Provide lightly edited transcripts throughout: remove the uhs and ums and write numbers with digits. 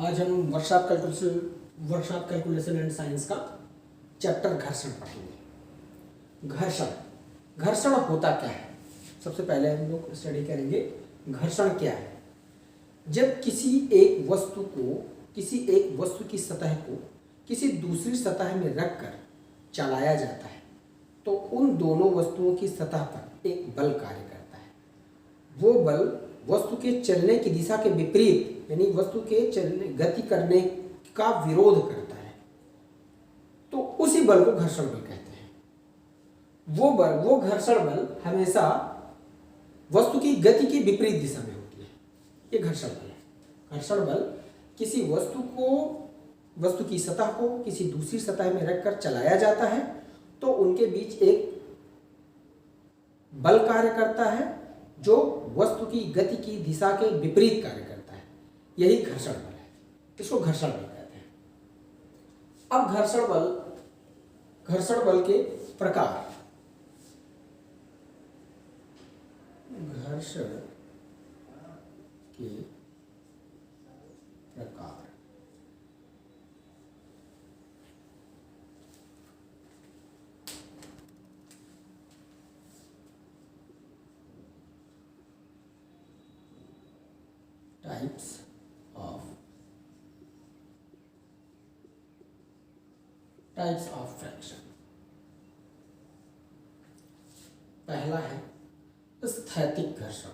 आज हम workshop calculation and science का चैप्टर घर्षण पढ़ेंगे। घर्षण होता क्या है, सबसे पहले हम लोग स्टडी करेंगे घर्षण क्या है। जब किसी एक वस्तु की सतह को किसी दूसरी सतह में रखकर चलाया जाता है तो उन दोनों वस्तुओं की सतह पर एक बल कार्य करता है। वो बल वस्तु के चलने की दिशा के विपरीत यानी वस्तु के गति करने का विरोध करता है, तो उसी बल को घर्षण बल कहते हैं। वो घर्षण बल हमेशा वस्तु की गति की विपरीत दिशा में होती है, ये घर्षण बल है। घर्षण बल किसी वस्तु की सतह को किसी दूसरी सतह में रखकर चलाया जाता है तो उनके बीच एक बल कार्य करता है जो वस्तु की गति की दिशा के विपरीत कार्य करता है, यही घर्षण बल है। इसको घर्षण बल कहते हैं। अब घर्षण बल के प्रकार। घर्षण के प्रकार टाइप्स ऑफ फ्रैक्शन। पहला है स्थैतिक घर्षण।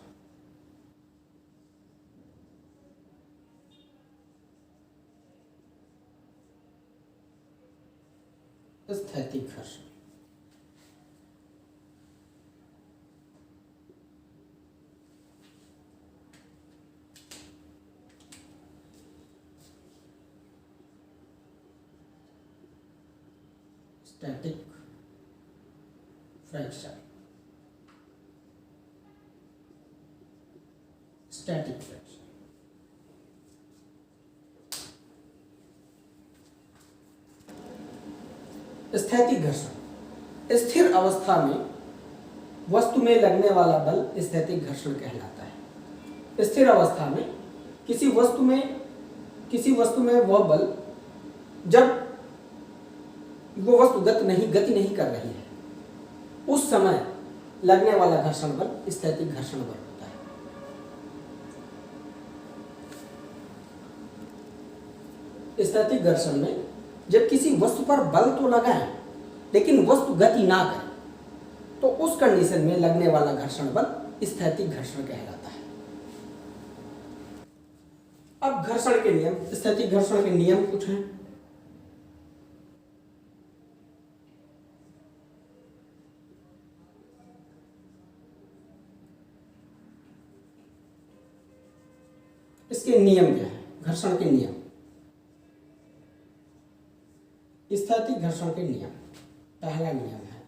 स्थैतिक घर्षण स्टैटिक फ्रैक्शन। स्टैटिक फ्रैक्शन स्थैतिक घर्षण। स्थिर अवस्था में वस्तु में लगने वाला बल स्थैतिक घर्षण कहलाता है। स्थिर अवस्था में किसी वस्तु में वह बल जब वो वस्तु गति नहीं कर रही है उस समय लगने वाला घर्षण बल स्थैतिक घर्षण बल होता है। स्थैतिक घर्षण में जब किसी वस्तु पर बल तो लगाएं लेकिन वस्तु गति ना करे तो उस कंडीशन में लगने वाला घर्षण बल स्थैतिक घर्षण कहलाता है। अब घर्षण के नियम, स्थैतिक घर्षण के नियम कुछ हैं। इसके नियम क्या है? घर्षण के नियम, स्थैतिक घर्षण के नियम। पहला नियम है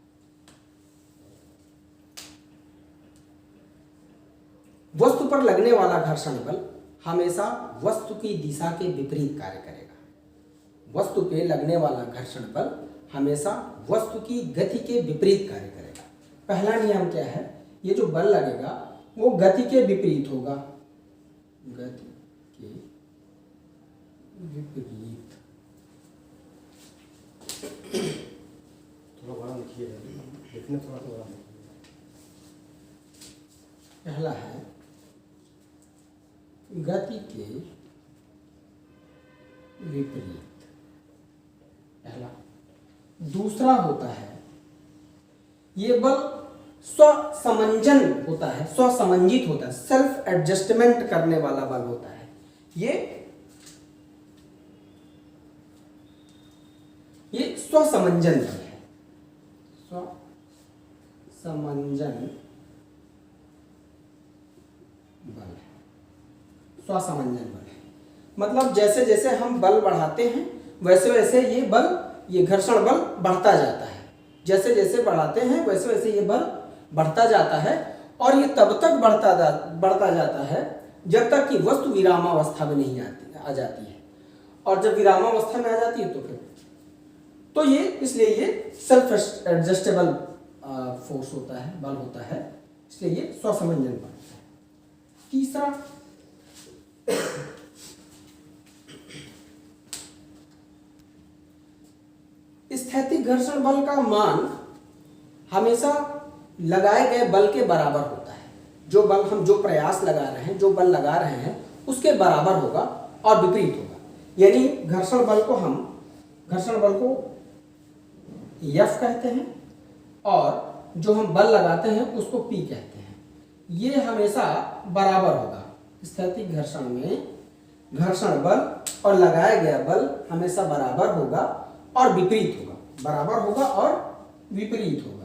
वस्तु पर लगने वाला घर्षण बल हमेशा वस्तु की दिशा के विपरीत कार्य करेगा। वस्तु पे लगने वाला घर्षण बल हमेशा वस्तु की गति के विपरीत कार्य करेगा। पहला नियम क्या है? ये जो बल लगेगा वो गति के विपरीत होगा। गति के विपरीत। थोड़ा बड़ा लिखिए, लिखने थोड़ा बड़ा। पहला है गति के विपरीत, पहला। दूसरा होता है ये बल स्वसमंजन होता है, स्वसमंजित होता है, सेल्फ एडजस्टमेंट करने वाला बल होता है। ये स्वसमंजन बल है। स्वसमंजन बल है। स्वसमंजन बल है मतलब जैसे जैसे हम बल बढ़ाते हैं वैसे वैसे ये घर्षण बल बढ़ता जाता है। जैसे जैसे बढ़ाते हैं वैसे वैसे ये बल बढ़ता जाता है और ये तब तक बढ़ता जाता है जब तक कि वस्तु विरामावस्था में नहीं आ जाती है। और जब विरामावस्था में आ जाती है तो ये इसलिए ये सेल्फ एडजस्टेबल फोर्स होता है, बल होता है, इसलिए ये स्वसमंजन बल है। तीसरा स्थैतिक घर्षण बल का मान हमेशा लगाए गए बल के बराबर होता है। जो बल हम जो प्रयास लगा रहे हैं, जो बल लगा रहे हैं, उसके बराबर होगा और विपरीत होगा। यानी घर्षण बल को F कहते हैं और जो हम बल लगाते हैं उसको P कहते हैं। ये हमेशा बराबर होगा। स्थैतिक घर्षण में घर्षण बल और लगाया गया बल हमेशा बराबर होगा और विपरीत होगा। बराबर होगा और विपरीत होगा।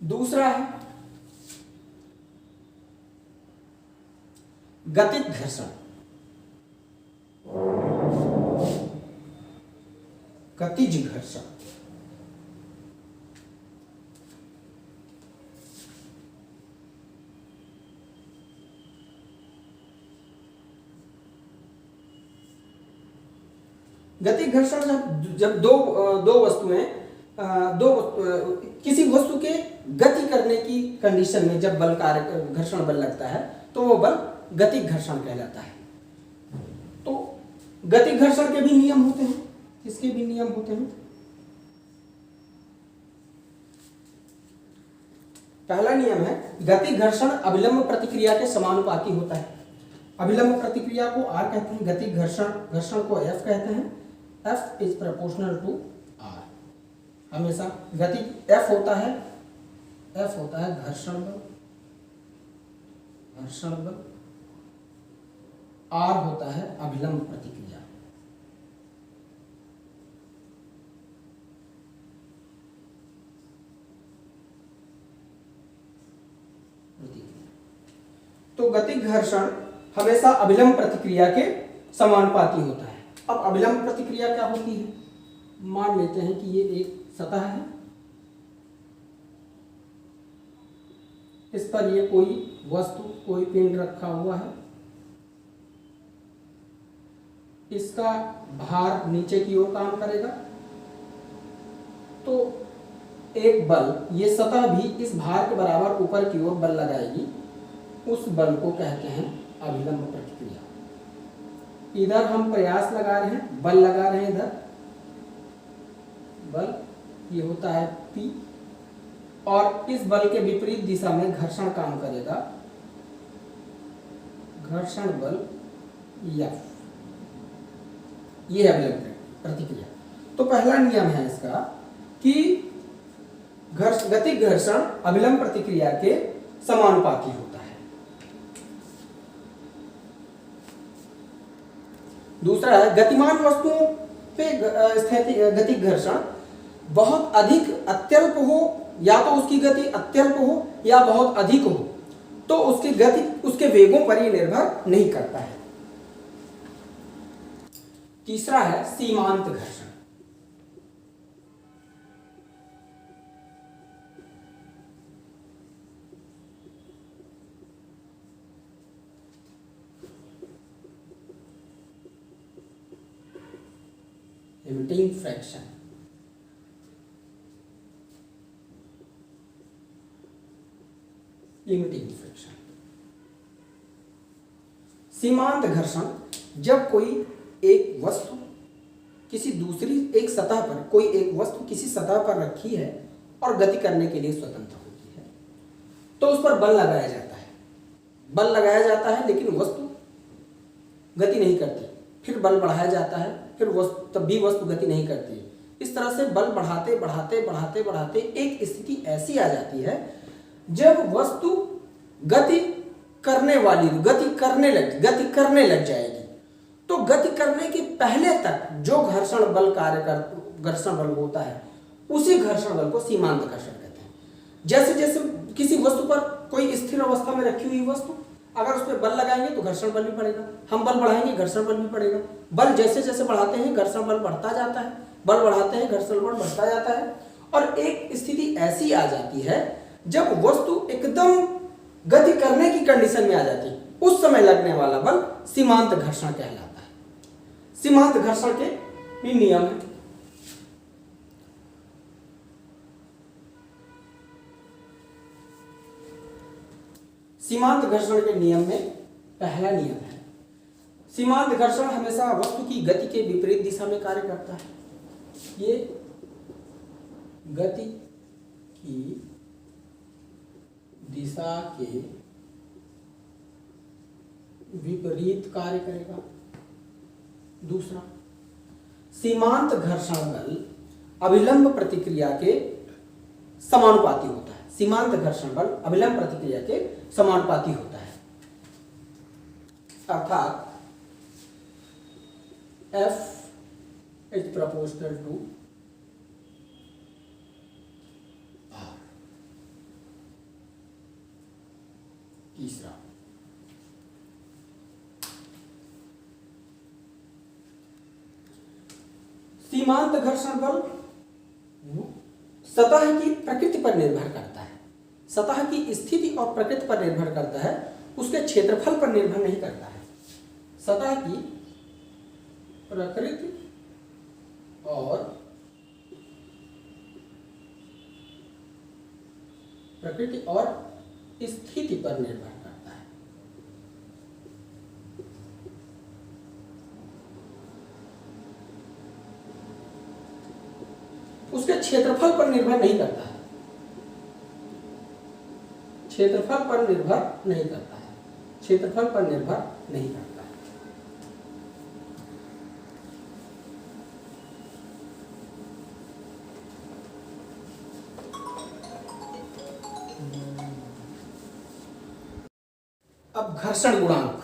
दूसरा है गतिज घर्षण। गतिज घर्षण गति घर्षण जब दो वस्तुएं किसी वस्तु के गति करने की कंडीशन में जब बल कार्य घर्षण बल लगता है तो वो बल गतिक घर्षण कहलाता है। तो गतिक घर्षण के भी नियम होते हैं। इसके भी नियम होते हैं। पहला नियम है गतिक घर्षण अभिलंब प्रतिक्रिया के समानुपाती होता है। अभिलंब प्रतिक्रिया को R कहते हैं, गतिक घर्षण को F कहते हैं। F is proportional to R। हमेशा गति F होता है घर्षण बल, R होता है अभिलंब प्रतिक्रिया। तो गतिक घर्षण हमेशा अभिलंब प्रतिक्रिया के समानुपाती होता है। अब अभिलंब प्रतिक्रिया क्या होती है? मान लेते हैं कि ये एक सतह है, इस पर ये कोई वस्तु, कोई पिंड रखा हुआ है, इसका भार नीचे की ओर काम करेगा, तो एक बल, ये सतह भी इस भार के बराबर ऊपर की ओर बल लगाएगी। उस बल को कहते हैं अभिलंब प्रतिक्रिया। इधर हम प्रयास लगा रहे हैं, बल लगा रहे हैं, इधर बल ये होता है P, और इस बल के विपरीत दिशा में घर्षण काम करेगा, घर्षण बल F। ये अभिलंब प्रतिक्रिया। तो पहला नियम है इसका कि गतिक घर्षण अभिलंब प्रतिक्रिया के समानुपाती होता है। दूसरा है गतिमान वस्तुओं पे स्थैतिक गतिक घर्षण बहुत अधिक अत्यल्प हो, या तो उसकी गति अत्यल्प हो या बहुत अधिक हो, तो उसकी गति उसके वेगों पर ही निर्भर नहीं करता है। तीसरा है सीमांत घर्षण। Limiting fraction. Limiting fraction. सीमांत घर्षण जब कोई एक वस्तु किसी दूसरी एक सतह पर, कोई एक वस्तु किसी सतह पर रखी है और गति करने के लिए स्वतंत्र होती है, तो उस पर बल लगाया जाता है। बल लगाया जाता है लेकिन वस्तु गति नहीं करती, फिर बल बढ़ाया जाता है, फिर तब भी वस्तु गति नहीं करती। इस तरह से बल बढ़ाते बढ़ाते बढ़ाते बढ़ाते एक स्थिति ऐसी आ जाती है जब वस्तु गति करने लग जाएगी। तो गति करने के पहले तक जो घर्षण बल होता है, उसी घर्षण बल को सीमांत घर्षण कहते हैं। जैसे जैसे किसी वस्तु पर, कोई स्थिर अवस्था में रखी हुई वस्तु, अगर उस पर बल लगाएंगे तो घर्षण बल भी पड़ेगा, हम बल बढ़ाएंगे घर्षण बल भी पड़ेगा। बल जैसे जैसे बढ़ाते हैं घर्षण बल बढ़ता जाता है, बल बढ़ाते हैं घर्षण बल बढ़ता जाता है, और एक स्थिति ऐसी आ जाती है जब वस्तु एकदम गति करने की कंडीशन में आ जाती है, उस समय लगने वाला बल सीमांत घर्षण कहलाता है। सीमांत घर्षण के भी नियम है। सीमांत घर्षण के नियम में पहला नियम है सीमांत घर्षण हमेशा वस्तु की गति के विपरीत दिशा में कार्य करता है। ये गति की दिशा के विपरीत कार्य करेगा। दूसरा, सीमांत घर्षण बल अभिलंब प्रतिक्रिया के समानुपाती होता है। सीमांत घर्षण बल अभिलंब प्रतिक्रिया के समानुपाती होता है, अर्थात F is proportional to R। तीसरा, सीमांत घर्षण बल सतह की प्रकृति पर निर्भर करता है। सतह की स्थिति और प्रकृति पर निर्भर करता है, उसके क्षेत्रफल पर निर्भर नहीं करता है। सतह की प्रकृति और स्थिति पर निर्भर करता है। उसके क्षेत्रफल पर निर्भर नहीं करता है। क्षेत्रफल पर निर्भर नहीं करता है। क्षेत्रफल पर निर्भर नहीं करता है। अब घर्षण गुणांक।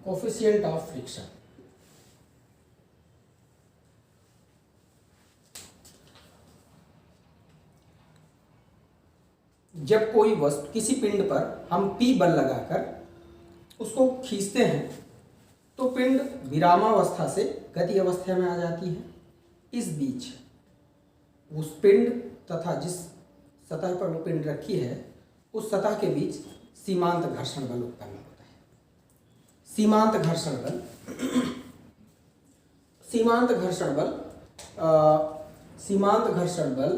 Coefficient of friction. जब कोई वस्तु किसी पिंड पर हम P बल लगाकर उसको खींचते हैं तो पिंड विरामावस्था से गति अवस्था में आ जाती है। इस बीच उस पिंड तथा जिस सतह पर वो पिंड रखी है उस सतह के बीच सीमांत घर्षण बल उत्पन्न होता है। सीमांत घर्षण बल सीमांत घर्षण बल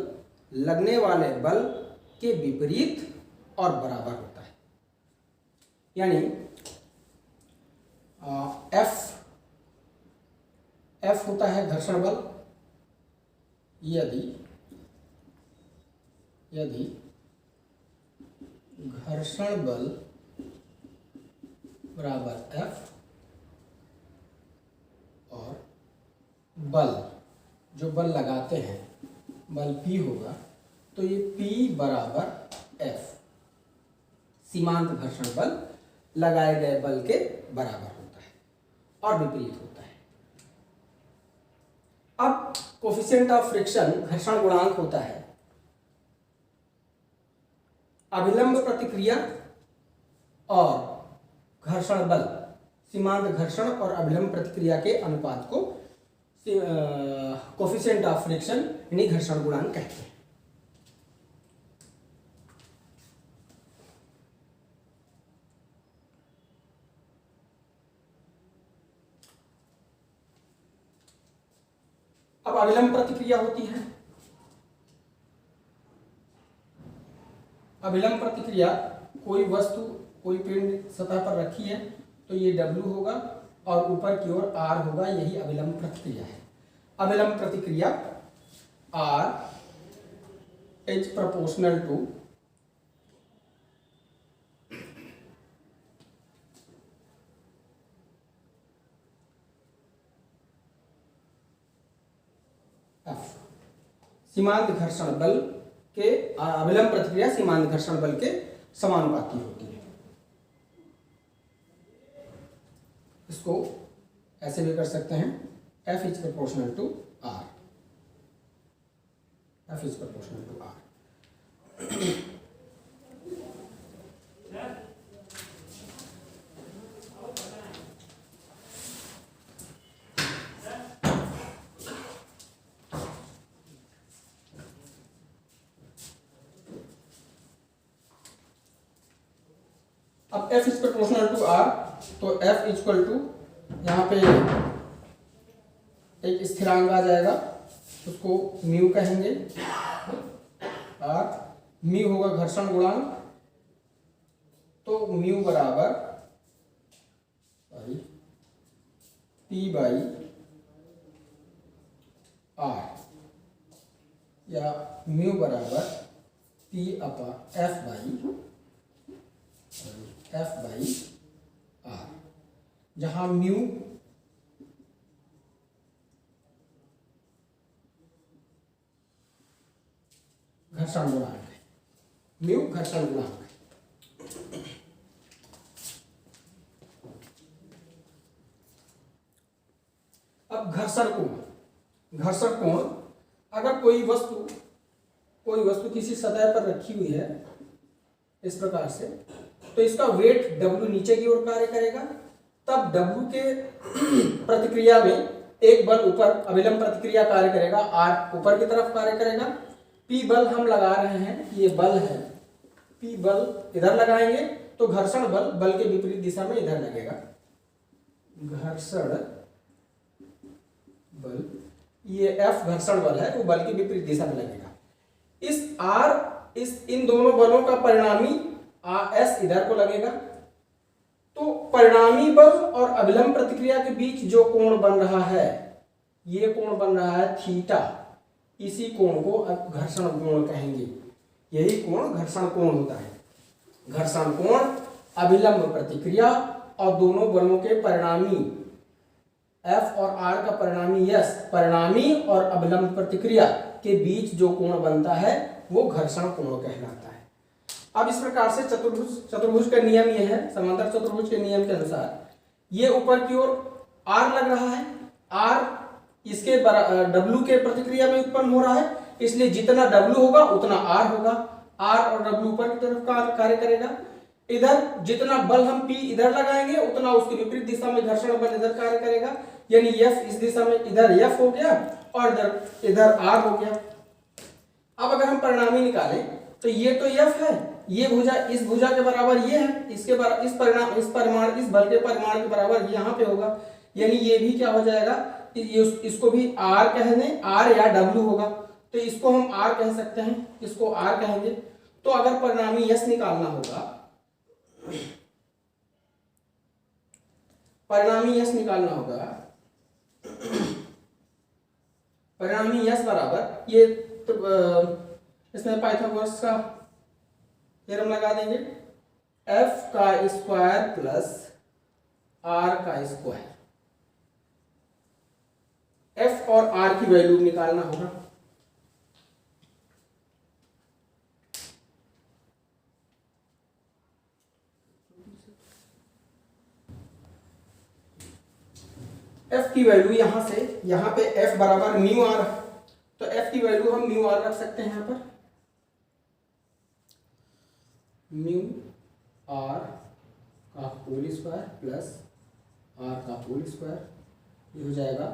लगने वाले बल के विपरीत और बराबर होता है। यानी F होता है घर्षण बल यदि घर्षण बल बराबर F और बल जो बल लगाते हैं बल P होगा तो ये P बराबर F सीमांत घर्षण बल लगाए गए बल के बराबर होता है और विपरीत होता है। अब कोफिशिएंट ऑफ फ्रिक्शन घर्षण गुणांक होता है अभिलंब प्रतिक्रिया और घर्षण बल सीमांत घर्षण और अभिलंब प्रतिक्रिया के अनुपात को कोफिशिएंट ऑफ फ्रिक्शन यानी घर्षण गुणांक कहते हैं। अब अभिलंब प्रतिक्रिया होती है। अभिलंब प्रतिक्रिया कोई वस्तु कोई पिंड सतह पर रखी है तो ये W होगा और ऊपर की ओर R होगा, यही अभिलंब प्रतिक्रिया है। अभिलंब प्रतिक्रिया R is proportional to F। सीमांत घर्षण बल के अभिलंब प्रतिक्रिया सीमांत घर्षण बल के समानुपाती होती है। इसको ऐसे भी कर सकते हैं F is proportional to R। F is proportional to R। अब F is proportional to R, तो F इक्वल टू यहाँ पे एक स्थिरांक आ जाएगा, उसको म्यू कहेंगे। R म्यू होगा घर्षण गुणांक, तो म्यू बराबर P बाई R, या म्यू बराबर P upon F by R, जहां म्यू घर्षण गुणांक है, म्यू घर्षण गुणांक है। अब घर्षण कोण, अगर कोई वस्तु किसी सतह पर रखी हुई है इस प्रकार से, तो इसका वेट W नीचे की ओर कार्य करेगा, तब W के प्रतिक्रिया में एक बल ऊपर अभिलंब प्रतिक्रिया कार्य करेगा, R ऊपर की तरफ कार्य करेगा। P बल हम लगा रहे हैं, ये बल है, P बल इधर लगाएंगे तो घर्षण बल के विपरीत दिशा में इधर लगेगा। घर्षण बल, ये F घर्षण बल है, वो बल के विपरीत दिशा में लगेगा। इन दोनों बलों का परिणामी S इधर को लगेगा, तो परिणामी बल और अभिलंब प्रतिक्रिया के बीच जो कोण बन रहा है, ये कोण बन रहा है थीटा, इसी कोण को अब घर्षण कोण कहेंगे। यही कोण घर्षण कोण होता है। घर्षण कोण अभिलंब प्रतिक्रिया और दोनों बलों के परिणामी F और R का परिणामी S, परिणामी और अभिलंब प्रतिक्रिया के बीच जो कोण बनता है वो घर्षण कोण कहलाता है। अब इस प्रकार से चतुर्भुज का नियम ये है, समांतर चतुर्भुज के नियम के अनुसार ये ऊपर की ओर R लग रहा है, R इसके W के प्रतिक्रिया में उत्पन्न हो रहा है, इसलिए जितना W होगा उतना R होगा, R और W ऊपर की तरफ कार्य करेगा। इधर जितना बल हम P इधर लगाएंगे उतना उसके विपरीत दिशा में घर्षण बल इधर कार्य करेगा, यानी F इस दिशा में इधर F हो गया और इधर R हो गया। अब अगर हम परिणामी निकालें तो ये तो F है, ये भुजा इस भुजा के बराबर ये है, इस बल के परिमाण के बराबर यहाँ पे होगा, यानी ये भी क्या हो जाएगा, इसको भी R कहने, R या W होगा, तो इसको हम R कह सकते हैं, इसको R कहेंगे। तो अगर परिणामी यश निकालना होगा, परिणामी यश बराबर ये तो इसमें पाइथागोरस का थ्योरम लगा देंगे, F का स्क्वायर प्लस R का स्क्वायर। F और R की वैल्यू निकालना होगा। F की वैल्यू यहां से, यहां पे F बराबर म्यू R, तो F की वैल्यू हम म्यू R रख सकते हैं यहां पर, म्यू R का होल स्क्वायर प्लस R का होल स्क्वायर, ये हो जाएगा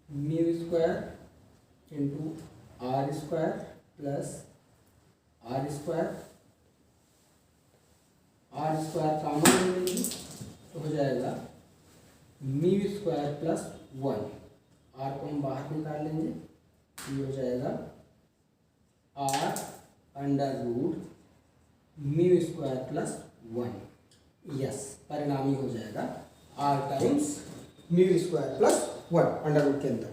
mu square into R square plus R square, R square common ले लेंगे तो हो जाएगा म्यू स्क्वायर प्लस 1, R को हम बाहर निकाल लेंगे, ये हो जाएगा R under root mu square plus 1। Yes, परिणामी हो जाएगा R times mu square plus 1 under root के अंदर।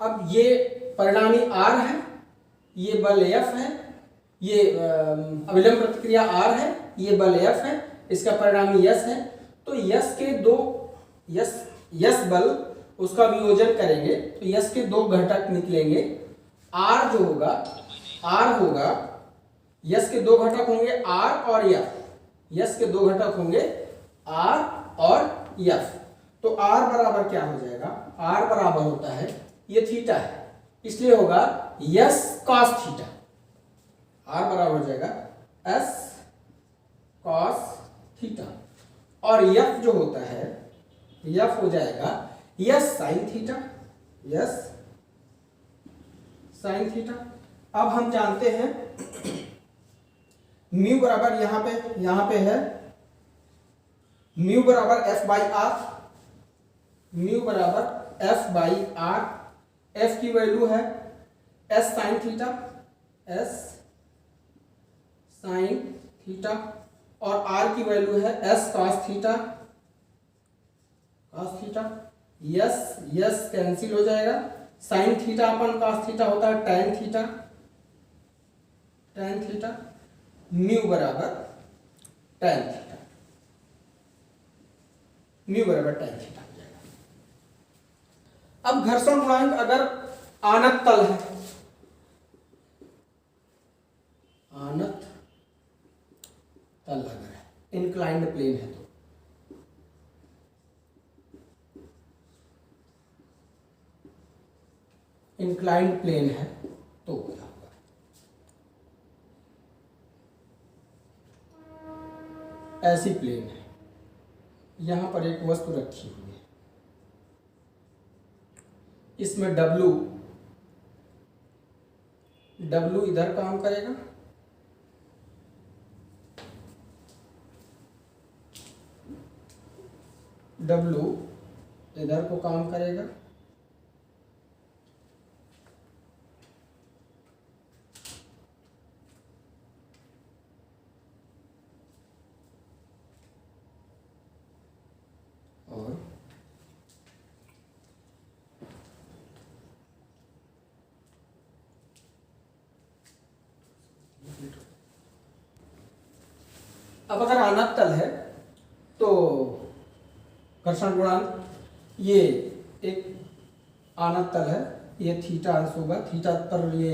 अब ये परिणामी R है, ये बल F है, ये अभिलंब प्रतिक्रिया R है, ये बल F है, इसका परिणामी यश है, तो यश के दो यश बल उसका वियोजन करेंगे तो यश के दो घटक निकलेंगे। R जो होगा, R होगा, यश के दो घटक होंगे R और F, यश के दो घटक होंगे R और F, तो तो r बराबर क्या हो जाएगा, r बराबर होता है, ये थीटा है इसलिए होगा s cos थीटा, r बराबर हो जाएगा s cos थीटा, और f जो होता है f हो जाएगा s sin theta, s sin theta. अब हम जानते हैं म्यू बराबर यहां पे है म्यू बराबर f बाई आर, म्यू बराबर f बाई आर, f की वैल्यू है s sin theta, s sin theta, और r की वैल्यू है s cos theta, cos theta. Yes cancel हो जाएगा, sin थीटा अपन cos थीटा होता है tan theta, tan theta, mu बराबर tan थीटा, म्यू बराबर tan थीटा हो जाएगा। अब घर्षण गुणांक अगर आनत तल है, आनत तल अगर है, इंक्लाइंड प्लेन है, तो इंक्लाइंड प्लेन है तो क्या होगा, ऐसी प्लेन है, यहां पर एक वस्तु रखी हुई है, इसमें W इधर काम करेगा, W इधर को काम करेगा, और अब अगर आनत तल है तो घर्षण गुणांक, ये एक आनत तल है, ये थीटा अंश होगा, थीटा पर ये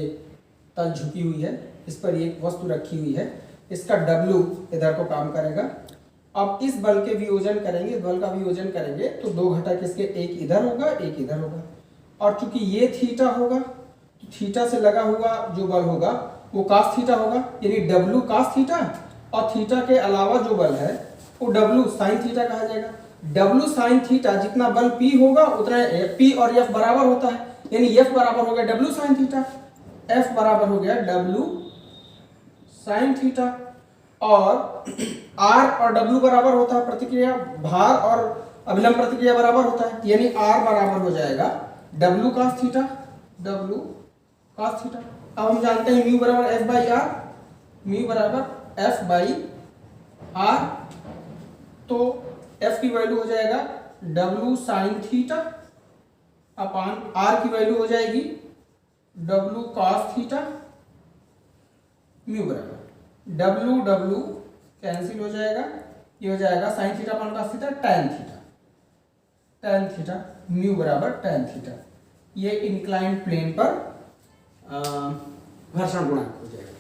तल झुकी हुई है, इस पर एक वस्तु रखी हुई है, इसका W इधर को काम करेगा। अब इस बल के वियोजन करेंगे, बल का वियोजन करेंगे तो दो घटक इसके, एक इधर होगा एक इधर होगा, और चूंकि ये थीटा होगा तो थीटा से लगा हुआ जो बल होगा वो cos थीटा होगा, यानी W cos थीटा, और थीटा के अलावा जो बल है वो W sin थीटा कहा जाएगा। W sin थीटा जितना बल P होगा उतना P और F बराबर होता है, यानी F बराबर हो गया W sin थीटा, F बराबर हो गया W sin थीटा, और R और W बराबर होता है, प्रतिक्रिया भार और अभिलंब प्रतिक्रिया बराबर होता है, यानी R बराबर हो जाएगा W cos theta, W cos theta. अब हम जानते हैं म्यू बराबर F बाई आर, म्यू बराबर F बाई आर, तो F की वैल्यू हो जाएगा W sin theta upon R की वैल्यू हो जाएगी W cos थीटा, म्यू बराबर W कैंसिल हो जाएगा, ये हो जाएगा sin theta upon cos theta tan theta, tan theta, mu बराबर tan थीटा। ये इंक्लाइंड प्लेन पर घर्षण गुणांक हो जाएगा।